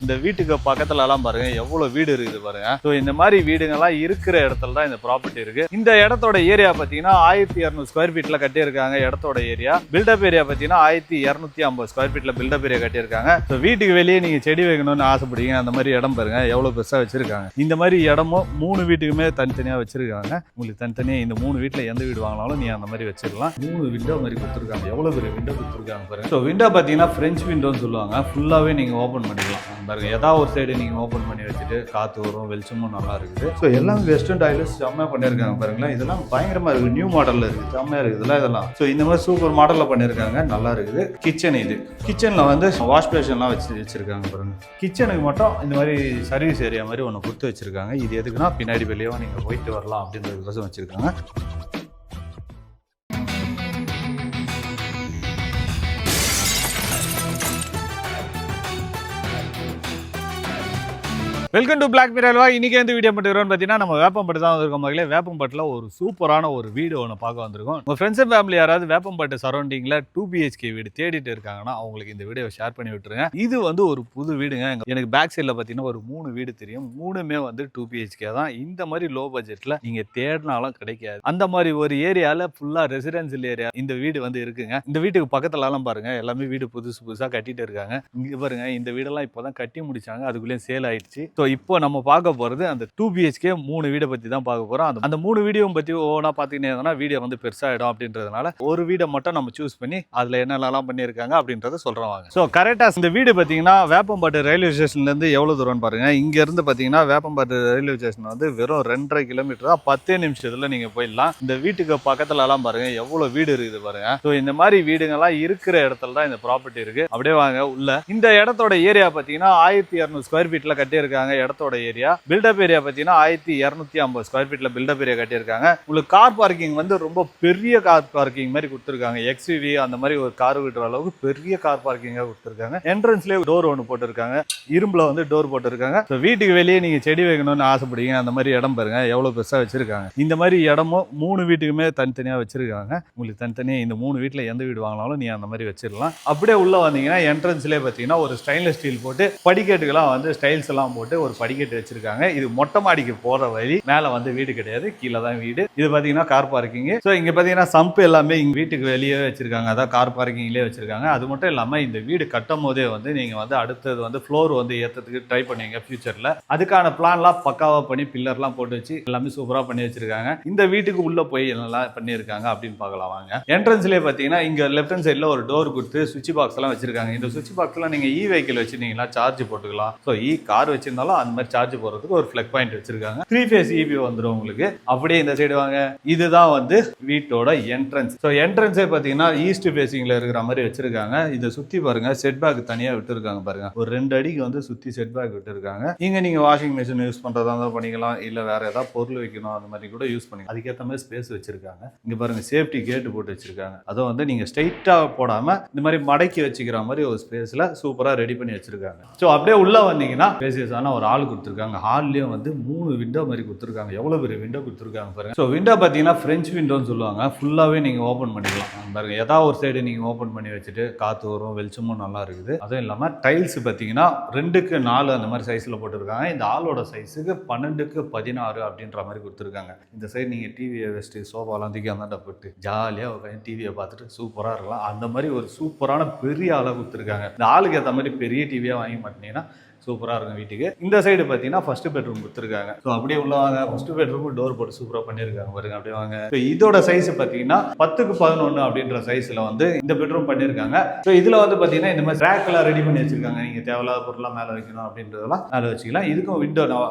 இந்த வீட்டுக்கு பக்கத்துலலாம் பாருங்க எவ்வளவு வீடு இருக்குது பாருங்க. ஸோ இந்த மாதிரி வீடுங்கள்லாம் இருக்கிற இடத்துல தான் இந்த ப்ராப்பர்ட்டி இருக்கு. இந்த இடத்தோட ஏரியா பார்த்தீங்கன்னா 1200 ஸ்கொயர் ஃபீட்ல கட்டியிருக்காங்க. இடத்தோட ஏரியா பில்டப் ஏரியா பார்த்தீங்கன்னா 1250 ஸ்கொயர் ஃபீட்ல பில்டப் ஏரியா கட்டியிருக்காங்க. ஸோ வீட்டுக்கு வெளியே நீங்க செடி வைக்கணும்னு ஆசைப்படுவீங்க, அந்த மாதிரி இடம் பாருங்க எவ்வளவு பெருசா வச்சிருக்காங்க. இந்த மாதிரி இடமும் 3 வீட்டுக்குமே தனித்தனியா வச்சிருக்காங்க. உங்களுக்கு தனித்தனியா இந்த 3 வீட்டுல எந்த வீடு வாங்கினாலும் நீ அந்த மாதிரி வச்சிருக்கலாம். 3 விண்டோ மாதிரி கொடுத்துருக்காங்க. எவ்வளவு பெரிய விண்டோ கொடுத்துருக்காங்க பாருங்க. ஸோ விண்டோ பார்த்தீங்கன்னா பிரெஞ்சு விண்டோன்னு சொல்லுவாங்க. ஃபுல்லாவே நீங்க ஓப்பன் பண்ணிக்கலாம் பாருங்க. ஏதாவது ஒரு சைடு நீங்க ஓப்பன் பண்ணி வச்சுட்டு காத்து வரும், வெளிச்சமும் நல்லா இருக்குது. ஸோ எல்லாம் வெஸ்டர்ன் டைல்ஸ் செம்மையா பண்ணியிருக்காங்க பாருங்களேன். இதெல்லாம் பயங்கரமா இருக்கு, நியூ மாடல்ல இருக்கு, செம்மையா இருக்குது இதெல்லாம். ஸோ இந்த மாதிரி சூப்பர் மாடல்ல பண்ணியிருக்காங்க, நல்லா இருக்குது. கிச்சன் இது கிச்சன்ல வந்து வாஷ் பேஷன்லாம் வச்சிருக்காங்க பாருங்க. கிச்சனுக்கு மட்டும் இந்த மாதிரி சர்வீஸ் ஏரியா மாதிரி ஒன்று கொடுத்து வச்சிருக்காங்க. இது எதுக்குன்னா பின்னாடி வெளியே நீங்க போயிட்டு வரலாம் அப்படின்றதுக்கோசம் வச்சிருக்காங்க. Welcome to Black Mirror. இன்னைக்கு எந்த வீடியோ பண்ணிருக்கோம்னு பார்த்தீங்கன்னா நம்ம வேப்பம்பட்டு தான் வந்திருக்கோம். மகளே வேப்பம்பட்டில் ஒரு சூப்பரான ஒரு வீடு ஒன்று பார்க்க வந்திருக்கோம். உங்கள் ஃப்ரெண்ட்ஸ் அண்ட் ஃபேமிலி யாராவது வேப்பம்பட்டு சரௌண்டிங்கில் 2 BHK வீடு தேடிட்டு இருக்காங்கன்னா அவங்களுக்கு இந்த வீடியோ ஷேர் பண்ணி விட்டுருங்க. இது வந்து ஒரு புது வீடுங்க. எனக்கு பேக் சைடில் பார்த்தீங்கன்னா ஒரு 3 வீடு தெரியும். 3மே வந்து 2 BHK தான். இந்த மாதிரி லோ பட்ஜெட்டில் நீங்கள் தேடினாலும் கிடைக்காது. அந்த மாதிரி ஒரு ஏரியாவில் ஃபுல்லாக ரெசிடென்சியல் ஏரியா இந்த வீடு வந்து இருக்குங்க. இந்த வீட்டுக்கு பக்கத்துலலாம் பாருங்க எல்லாமே வீடு புதுசாக கட்டிட்டு இருக்காங்க. இங்கே பாருங்க இந்த வீடெல்லாம் இப்போ தான் கட்டி முடிச்சாங்க, அதுக்குள்ளேயும் சேல் ஆயிடுச்சு. ஸோ இப்போ நம்ம பார்க்க போகிறது அந்த 2 BHK 3 வீடை பற்றி தான் பார்க்க போகிறோம். அந்த 3 வீடியோ பற்றி ஒவ்வொன்றா பார்த்தீங்கன்னா வீடியோ வந்து பெருசாகிடும் அப்படின்றதுனால ஒரு வீடை மட்டும் நம்ம சூஸ் பண்ணி அதில் என்னென்னலாம் பண்ணியிருக்காங்க அப்படின்றத சொல்கிறோம் வாங்க. ஸோ கரெக்டாக இந்த வீடு பார்த்தீங்கன்னா வேப்பம்பட்டு ரயில்வே ஸ்டேஷன்லேருந்து எவ்வளோ தூரம்னு பாருங்கள். இங்கேருந்து பார்த்தீங்கன்னா வேப்பம்பட்டு ரயில்வே ஸ்டேஷன் வந்து வெறும் 2.5 கிலோமீட்டர் தான், 10 நிமிஷத்தில் நீங்கள் போயிடலாம். இந்த வீட்டுக்கு பக்கத்துலலாம் பாருங்கள் எவ்வளோ வீடு இருக்குது பாருங்கள். ஸோ இந்த மாதிரி வீடுங்கள்லாம் இருக்கிற இடத்துல தான் இந்த ப்ராப்பர்ட்டி இருக்குது. அப்படியே வாங்க உள்ள. இந்த இடத்தோட ஏரியா பார்த்தீங்கன்னா 1200 ஸ்கொயர் ஃபீட்டில் கட்டியிருக்காங்க. இடத்தோட ஏரியா பில்டப் ஏரியா பார்த்தீங்கன்னா 1250 ஸ்கொயர் ஃபீட்ல பில்டப் ஏரியா கட்டியிருக்காங்க. உங்களுக்கு கார் பார்க்கிங் வந்து ரொம்ப பெரிய கார் பார்க்கிங் மாதிரி கொடுத்துருக்காங்க. XUV அந்த மாதிரி ஒரு கார் விடுற அளவுக்கு பெரிய கார் பார்க்கிங்காக கொடுத்துருக்காங்க. என்ட்ரன்ஸ்லேயே டோர் ஒன்று போட்டிருக்காங்க, இரும்புல வந்து டோர் போட்டிருக்காங்க. ஸோ வீட்டுக்கு வெளியே நீங்கள் செடி வைக்கணும்னு ஆசைப்படுவீங்க, அந்த மாதிரி இடம் பாருங்க எவ்வளோ பெருசாக வச்சிருக்காங்க. இந்த மாதிரி இடமும் 3 வீட்டுக்குமே தனித்தனியாக வச்சிருக்காங்க. உங்களுக்கு தனித்தனியாக இந்த 3 வீட்டில் எந்த வீடு வாங்கினாலும் நீ அந்த மாதிரி வச்சிடலாம். அப்படியே உள்ள வந்தீங்கன்னா என்ட்ரன்ஸ்லேயே பார்த்தீங்கன்னா ஒரு ஸ்டெயின்லெஸ் ஸ்டீல் போட்டு படிக்கட்டுக்கெல்லாம் வந்து ஸ்டைல்ஸ் எல்லாம் போட்டு ஒரு படிக்கட்டு வச்சிருக்காங்க. இது மொட்டை மாடிக்கு போற வழி. மேல வந்து வீடு கிடையாது, கீழே தான் வீடு. இது பாத்தீங்கன்னா கார் பார்க்கிங். ஸோ இங்க பாத்தீங்கன்னா சம்ப் எல்லாமே இங்க வீட்டுக்கு வெளியே வச்சிருக்காங்க, அதான் கார் பார்க்கிங்லேயே வச்சிருக்காங்க. அது மட்டும் இல்லாம இந்த வீடு கட்டும் போதே வந்து நீங்க வந்து அடுத்தது வந்து ஃப்ளோர் வந்து ஏற்றதுக்கு ட்ரை பண்ணுவீங்க ஃபியூச்சர்ல. அதுக்கான பிளான்லாம் பக்காவா பண்ணி பில்லர்லாம் போட்டு வச்சு எல்லாமே சூப்பரா பண்ணி வச்சிருக்காங்க. இந்த வீட்டுக்கு உள்ள போய் என்னெல்லாம் பண்ணியிருக்காங்க அப்படின்னு பார்க்கலாம் வாங்க. என்ட்ரன்ஸ்லேயே பார்த்தீங்கன்னா இங்க லெஃப்ட் ஹேண்ட் சைடில் ஒரு டோர் கொடுத்து சுவிட்ச் பாக்ஸ் எல்லாம் வச்சிருக்காங்க. இந்த சுவிட்ச் பாக்ஸ்லாம் நீங்க வெஹிக்கிள் வச்சிருந்தீங்களா சார்ஜ் போட்டுக்கலாம். ஸோ கார் வச்சிருந்தாலும் அந்த மாதிரி சார்ஜ் போறதுக்கு ஒரு ஃபிளக் பாயிண்ட் வச்சிருக்காங்க. 3 ஃபேஸ் EB வந்துடும் உங்களுக்கு. அப்படியே இந்த சைடு வாங்க. இதுதான் வந்து வீட்டோட என்ட்ரன்ஸ். ஸோ என்ட்ரன்ஸே பார்த்தீங்கன்னா ஈஸ்ட் ஃபேசிங்ல இருக்கிற மாதிரி வச்சிருக்காங்க. இதை சுத்தி பாருங்க செட் பேக் தனியா விட்டுருக்காங்க பாருங்க. ஒரு 2 அடிக்கு வந்து சுத்தி செட் பேக் விட்டுருக்காங்க. இங்க நீங்க வாஷிங் மிஷின் யூஸ் பண்றதா இருந்தால் பண்ணிக்கலாம், இல்ல வேற ஏதாவது பொருள் வைக்கணும் அந்த மாதிரி கூட யூஸ் பண்ணிக்கலாம். அதுக்கேற்ற மாதிரி ஸ்பேஸ் வச்சிருக்காங்க. இங்க பாருங்க சேஃப்டி கேட்டு போட்டு வச்சிருக்காங்க. அதை வந்து நீங்க ஸ்ட்ரைட்டா போடாம இந்த மாதிரி மடக்கி வச்சுக்கிற மாதிரி ஒரு ஸ்பேஸ்ல சூப்பரா ரெடி பண்ணி வச்சிருக்காங்க. ஸோ அப்படியே உள்ள வந்தீங்கன்னா ஸ்பேசியஸான ஒரு ஹால் கொடுத்துருக்காங்க. ஹால்லேயும் வந்து 3 விண்டோ மாதிரி கொடுத்துருக்காங்க. எவ்வளவு பெரிய விண்டோ கொடுத்துருக்காங்க பாருங்க. ஸோ விண்டோ பார்த்தீங்கன்னா பிரெஞ்சு விண்டோன்னு சொல்லுவாங்க. ஃபுல்லாவே நீங்க ஓப்பன் பண்ணிக்கலாம் பாருங்க. ஏதாவது ஒரு சைடு நீங்க ஓப்பன் பண்ணி வச்சுட்டு காத்து வரும், வெளிச்சமும் நல்லா இருக்குது. அதுவும் இல்லாம டைல்ஸ் பார்த்தீங்கன்னா 2க்கு 4 அந்த மாதிரி சைஸ்ல போட்டுருக்காங்க. இந்த ஆளோட சைஸுக்கு 12க்கு 16 அப்படின்ற மாதிரி கொடுத்துருக்காங்க. இந்த சைடு நீங்க டிவியை வச்சுட்டு சோஃபாலாம் தூக்கி அந்தாண்ட போட்டு ஜாலியாக உட்காந்து டிவியை பார்த்துட்டு சூப்பராக இருக்கலாம். அந்த மாதிரி ஒரு சூப்பரான பெரிய ஆளை கொடுத்துருக்காங்க. இந்த ஆளுக்கு ஏற்ற மாதிரி பெரிய டிவியாக வாங்கி மாட்டீங்கன்னா சூப்பராக இருக்கும் வீட்டுக்கு. இந்த சைடு பார்த்தீங்கன்னா ஃபர்ஸ்ட் பெட்ரூம் கொடுத்துருக்காங்க. ஸோ அப்படியே உள்ள வாங்க. ஃபர்ஸ்ட் பெட்ரூம் டோர் போட்டு சூப்பராக பண்ணியிருக்காங்க பாருங்க. அப்படியே வாங்க. ஸோ இதோட சைஸ் பார்த்தீங்கன்னா 10க்கு 11 அப்படின்ற சைஸில் வந்து இந்த பெட்ரூம் பண்ணியிருக்காங்க. ஸோ இதில் வந்து பார்த்தீங்கன்னா இந்த மாதிரி ரேக் எல்லாம் ரெடி பண்ணி வச்சிருக்காங்க. நீங்கள் தேவையில்லாத பொருளாக மேலே வைக்கணும் அப்படின்றதெல்லாம் மேலே வச்சுக்கலாம். இதுக்கும் விண்டோ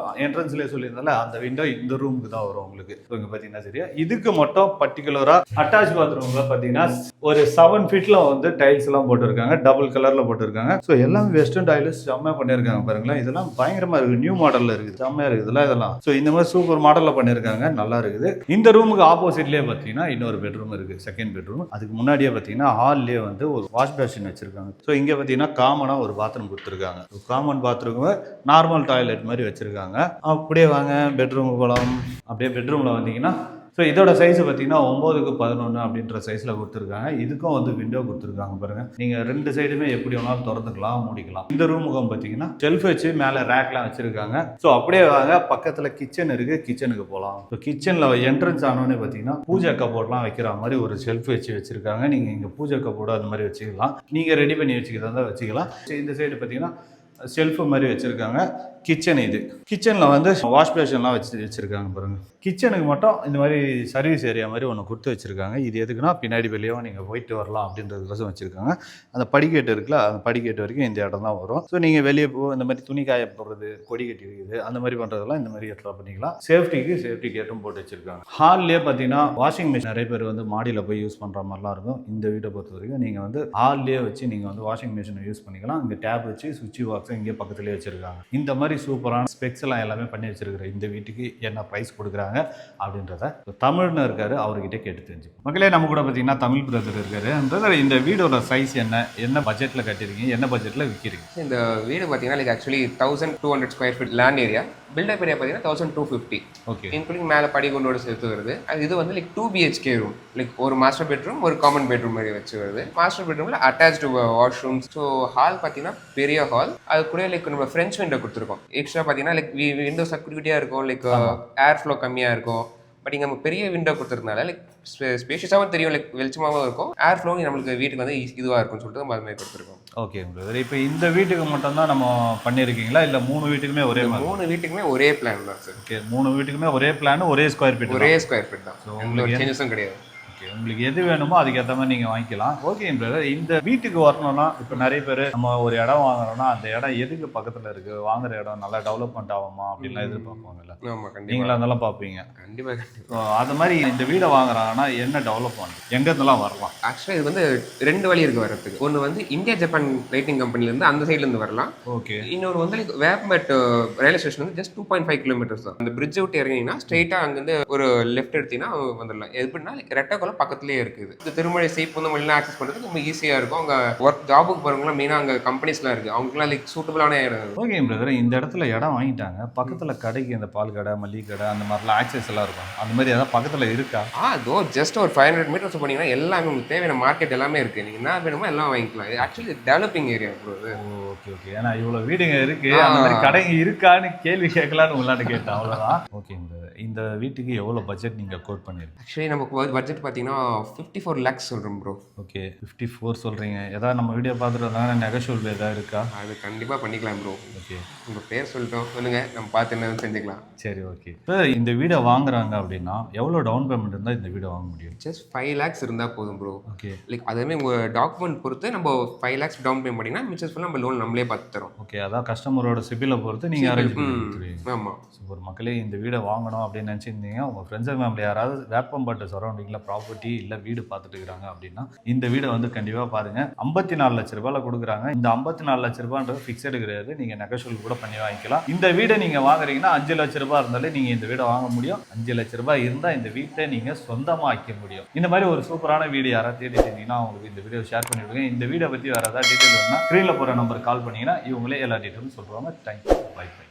என்ட்ரன்ஸ்லேயே சொல்லியிருந்தால அந்த விண்டோ இந்த ரூமுக்கு தான் வரும் உங்களுக்கு. ஸோ இங்கே பார்த்தீங்கன்னா சரியா இதுக்கு மட்டும் பர்டிகுலராக அட்டாச் பாத்ரூம்ல பார்த்தீங்கன்னா ஒரு 7 ஃபீட்ல வந்து டைல்ஸ் எல்லாம் போட்டிருக்காங்க. டபுள் கலர்ல போட்டிருக்காங்க. ஸோ எல்லாமே வெஸ்டர்ன் டைல்ஸ் செம்மையா பண்ணியிருக்காங்க பாருங்களேன். இதெல்லாம் பயங்கரமா இருக்கு, நியூ மாடல்ல இருக்குது, செம்மையா இருக்குது இதெல்லாம். ஸோ இந்த மாதிரி சூப்பர் மாடல்ல பண்ணியிருக்காங்க, நல்லா இருக்குது. இந்த ரூமுக்கு ஆப்போசிட்லேயே பார்த்தீங்கன்னா இன்னொரு பெட்ரூம் இருக்கு, செகண்ட் பெட்ரூம். அதுக்கு முன்னாடியே பார்த்தீங்கன்னா ஹால்லேயே வந்து ஒரு வாஷ் பேஷன் வச்சிருக்காங்க. ஸோ இங்கே பார்த்தீங்கன்னா காமனா ஒரு பாத்ரூம் கொடுத்துருக்காங்க. காமன் பாத்ரூம் நார்மல் டாய்லெட் மாதிரி வச்சிருக்காங்க. அப்படியே வாங்க பெட்ரூம் போகலாம். அப்படியே பெட்ரூம்ல வந்தீங்கன்னா ஸோ இதோட சைஸ் பார்த்தீங்கன்னா 9x11 அப்படின்ற சைஸில் கொடுத்துருக்காங்க. இதுக்கும் வந்து விண்டோ கொடுத்துருக்காங்க பாருங்க. நீங்கள் 2 சைடுமே எப்படி வேணாலும் திறந்துக்கலாம், மூடிக்கலாம். இந்த ரூமுக்கும் பார்த்தீங்கன்னா ஷெல்ஃப் வச்சு மேலே ரேக்லாம் வச்சிருக்காங்க. ஸோ அப்படியே வாங்க, பக்கத்தில் கிச்சன் இருக்கு, கிச்சனுக்கு போகலாம். ஸோ கிச்சனில் என்ட்ரன்ஸ் ஆனோடனே பார்த்தீங்கன்னா பூஜை கபோர்ட்லாம் வைக்கிற மாதிரி ஒரு ஷெல்ஃப் வச்சிருக்காங்க. நீங்கள் இங்கே பூஜை கபோர்டு அந்த மாதிரி வச்சுக்கலாம். நீங்கள் ரெடி பண்ணி வச்சுக்கிறதா வச்சுக்கலாம். இந்த சைடு பார்த்தீங்கன்னா ஷெல்ஃபு மாதிரி வச்சுருக்காங்க. கிச்சன் இது கிச்சனில் வந்து வாஷ் பேஷன்லாம் வச்சுருக்காங்க பாருங்கள். கிச்சனுக்கு மட்டும் இந்த மாதிரி சர்வீஸ் ஏரியா மாதிரி ஒன்று கொடுத்து வச்சுருக்காங்க. இது எதுக்குன்னா பின்னாடி வெளியவும் நீங்கள் போயிட்டு வரலாம் அப்படின்றதுக்கோசம் வச்சுருக்காங்க. அந்த படிக்கட்டு இருக்குல்ல, அந்த படிக்கட்டு வரைக்கும் இந்த இடம் தான் வரும். ஸோ நீங்கள் வெளியே இந்த மாதிரி துணி காய போடுறது, கொடி கட்டி வைக்கிறது, அந்த மாதிரி பண்ணுறதெல்லாம் இந்த மாதிரி இடத்துல பண்ணிக்கலாம். சேஃப்டி கேட்டும் போட்டு வச்சுருக்காங்க. ஹால்லேயே பார்த்தீங்கன்னா வாஷிங் மிஷின் நிறைய பேர் வந்து மாடியில் போய் யூஸ் பண்ணுற மாதிரிலாம் இருக்கும். இந்த வீட்டை பொறுத்த வரைக்கும் நீங்கள் வந்து ஹால்லேயே வச்சு நீங்கள் வந்து வாஷிங் மிஷினை யூஸ் பண்ணிக்கலாம். இங்கே டேப் வச்சு சுவிட்ச் பாக்ஸ் இங்கே பக்கத்துலேயே வச்சுருக்காங்க. இந்த மாதிரி சூப்பரான ஸ்பெக்ஸ் எல்லாம் எல்லாமே பண்ணி வச்சிருக்கிற இந்த வீட்டுக்கு என்ன ப்ரைஸ் கொடுக்குறாங்க அப்படின்றத தமிழ்னு இருக்காரு, அவர்கிட்ட கேட்டு தெரிஞ்சு. மக்களே, நம்ம கூட பார்த்தீங்கன்னா தமிழ் பிரதர் இருக்காரு. பிரதர், இந்த வீடோட சைஸ் என்ன பட்ஜெட்டில் கட்டிருக்கீங்க, என்ன பட்ஜெட்டில் விற்கிறீங்க? இந்த வீடு பார்த்தீங்கன்னா like actually 1200 square feet land area. Built up area பார்த்தீங்கன்னா 1250. ஓகே, இன்க்ளூடிங் மேலே படிக்கொண்டோட சேர்த்து வருது. இது வந்து லைக் 2 BHK ரூம், லைக் ஒரு மாஸ்டர் பெட்ரூம், ஒரு காமன் பெட்ரூம் மாதிரி வச்சு வருது. மாஸ்டர் பெட்ரூமில் அட்டாச்டு வாஷ்ரூம். ஸோ ஹால் பார்த்தீங்கன்னா பெரிய ஹால். அது கூட லைக் நம்ம ஃப்ரெஞ்ச் விண்டோ கொடுத்துருக்கோம். எக்ஸ்ட்ரா பார்த்தீங்கன்னா லைக் விண்டோஸ் குட்டியாக இருக்கும், லைக் ஏர் ஃப்ளோ கம்மியாக இருக்கும். பட் இங்கே நம்ம பெரிய விண்டோ கொடுத்துருந்தனால லைக் ஸ்பேஷியஸாகவும் தெரியும், லைக் வெளிச்சமாகவும் இருக்கும். ஏர் ஃப்ளோ நம்மளுக்கு வீட்டுக்கு வந்து இதுவாக இருக்கும்னு சொல்லிட்டு நம்ம அது மாதிரி கொடுத்துருக்கோம். ஓகே பிரதர், இப்போ இந்த வீட்டுக்கு மட்டும் தான் நம்ம பண்ணியிருக்கீங்களா, இல்லை 3 வீட்டுக்குமே ஒரே? 3 வீட்டுக்குமே ஒரே பிளான் தான் சார். ஓகே, 3 வீட்டுக்குமே ஒரே பிளான், ஒரே ஸ்கொயர் ஃபீட் தான். ஸோ உங்களுக்கு சேஞ்சஸும் கிடையாது. உங்களுக்கு எது வேணுமோ அதுக்கேற்ற மாதிரி நீங்கள் வாங்கிக்கலாம். ஓகே பிரதர், இந்த வீட்டுக்கு வரணும்னா இப்போ நிறைய பேர் நம்ம ஒரு இடம் வாங்குறோம்னா அந்த இடம் எதுக்கு பக்கத்தில் இருக்குது, வாங்குற இடம் நல்லா டெவலப்மெண்ட் ஆகுமா அப்படின்லாம் எதிர்பார்ப்பாங்கல்ல. நீங்களா அதெல்லாம் பார்ப்பீங்க. கண்டிப்பாக. அது மாதிரி இந்த வீடை வாங்குறாங்கன்னா என்ன டெவலப்மெண்ட், எங்கேருந்துலாம் வரலாம்? ஆக்சுவலாக இது வந்து 2 வழி இருக்குது வரதுக்கு. ஒன்று வந்து இந்தியா ஜப்பான் லைட்டிங் கம்பெனிலேருந்து அந்த சைட்லேருந்து வரலாம். ஓகே. இன்னொரு வந்து லைக் வேப்பம்பேட் ரயில்வே ஸ்டேஷன் வந்து ஜஸ்ட் 2.5 கிலோமீட்டர்ஸ் தான். அந்த பிரிட்ஜ் விட்டு இறங்கினீங்கன்னா ஸ்ட்ரெயிட்டாக அங்கேருந்து ஒரு லெஃப்ட் எடுத்தீங்கன்னா வந்துடலாம். எப்படின்னா லைக் ரெட்டக்குளம் பக்கத்துலேயே இருக்குது. இந்த திருமலை செய்புந்தமல்லாம் ஆக்சஸ் பண்ணுறதுக்கு ரொம்ப ஈஸியாக இருக்கும். அங்கே ஒர்க் ஜாபுக்கு போகிறவங்களாம் மெயினாக அங்கே கம்பெனிஸ்லாம் இருக்குது, அவங்களுக்குலாம் லைக் சூட்டபிளான இடம். ஓகே பிரதர், இந்த இடத்துல இடம் வாங்கிட்டாங்க, பக்கத்தில் கடைக்கு இந்த பால் கடை, மல்லிகை கடை அந்த மாதிரிலாம் ஆக்சஸ் எல்லாம் இருக்கும். அந்த மாதிரி ஏதாவது பக்கத்தில் இருக்கா? அதோ ஜஸ்ட் ஒரு 500 மீட்டர்ஸ் போனீங்கன்னா எல்லாமே உங்களுக்கு தேவையான மார்க்கெட் எல்லாமே இருக்குது. நீங்கள் என்ன வேணுமோ எல்லாம் வாங்கிக்கலாம். இது actually developing area bro. Okay okay, ஏன்னா இவ்வளோ வீடுங்க இருக்குது, அந்த மாதிரி கடைங்க இருக்கான்னு கேள்வி கேட்கலான்னு உங்களாட்ட கேட்டேன், அவ்வளோதான். ஓகே, இந்த வீட்டுக்கு எவ்வளோ பட்ஜெட் நீங்கள் கோட் பண்ணிருக்கீங்க? ஆக்சுவலி நமக்கு பட்ஜெட் பார்த்தீங்கன்னா 54 lakhs சொல்கிறோம் ப்ரோ. ஓகே, 54 சொல்கிறீங்க. ஏதாவது நம்ம வீடியோ பார்த்துட்டு வந்தாங்கன்னா நெகோஷியபிள் ஏதாவது இருக்கா? அது கண்டிப்பாக பண்ணிக்கலாம் ப்ரோ. ஓகே, உங்கள் பேர் சொல்லிட்டோம், சொல்லுங்கள், நம்ம பார்த்து என்ன செஞ்சுக்கலாம். சரி, ஓகே. சார், இந்த வீடை வாங்குறாங்க அப்படின்னா எவ்வளோ டவுன் பேமெண்ட் இருந்தால் இந்த வீடை வாங்க முடியும்? ஜஸ்ட் 5 lakhs இருந்தால் போதும் ப்ரோ. ஓகே, லைக் அதுவுமே உங்கள் டாக்குமெண்ட் பொறுத்து நம்ம 5 lakhs டவுன் பேமெண்ட் பண்ணிங்கன்னா மிச்சம் ஃபுல்லாக நம்ம லோன் நம்மளே பார்த்து தரோம். ஓகே, அதான் கஸ்டமரோட சிபிலை பொறுத்து நீங்கள் அரேஞ்ச் பண்ணுவீங்க. ஆமாம். ஒரு மக்களே, இந்த வீடை வாங்கணும் அப்படின்னு நினச்சிருந்தீங்க, உங்கள் ஃப்ரெண்ட்ஸ் அண்ட் ஃபேமிலி யாராவது வேப்பம்பட்டு சரௌண்டிங்கில் ப்ராப்பர்ட்டி இல்லை வீடு பார்த்துட்டு இருக்கிறாங்க அப்படின்னா இந்த வீடை வந்து கண்டிப்பாக பாருங்கள். 54 லட்ச ரூபாயில் கொடுக்குறாங்க. இந்த 54 லட்ச ரூபான்றது ஃபிக்ஸடு கிடையாது, நீங்கள் நெகோஷியபிள் கூட பண்ணி வாங்கிக்கலாம். இந்த வீடை நீங்கள் வாங்குறீங்கன்னா 5 லட்ச ரூபாய் இருந்தாலே நீங்கள் இந்த வீடை வாங்க முடியும். 5 லட்ச ரூபாய் இருந்தால் இந்த வீட்டை நீங்கள் சொந்தமாக ஆக்க முடியும். இந்த மாதிரி ஒரு சூப்பரான வீடு யாராவது தேடி இருந்தீங்கன்னா அவங்களுக்கு இந்த வீடியோ ஷேர் பண்ணிவிடுங்க. இந்த வீடை பற்றி வேறு ஏதாவது டீட்டெயில் வேணும்னா ஸ்க்ரீனில் போகிற நம்பருக்கு கால் பண்ணிங்கன்னா இவங்களே எல்லா டீட்டெயிலும் சொல்லுவாங்க. Thank you, bye by.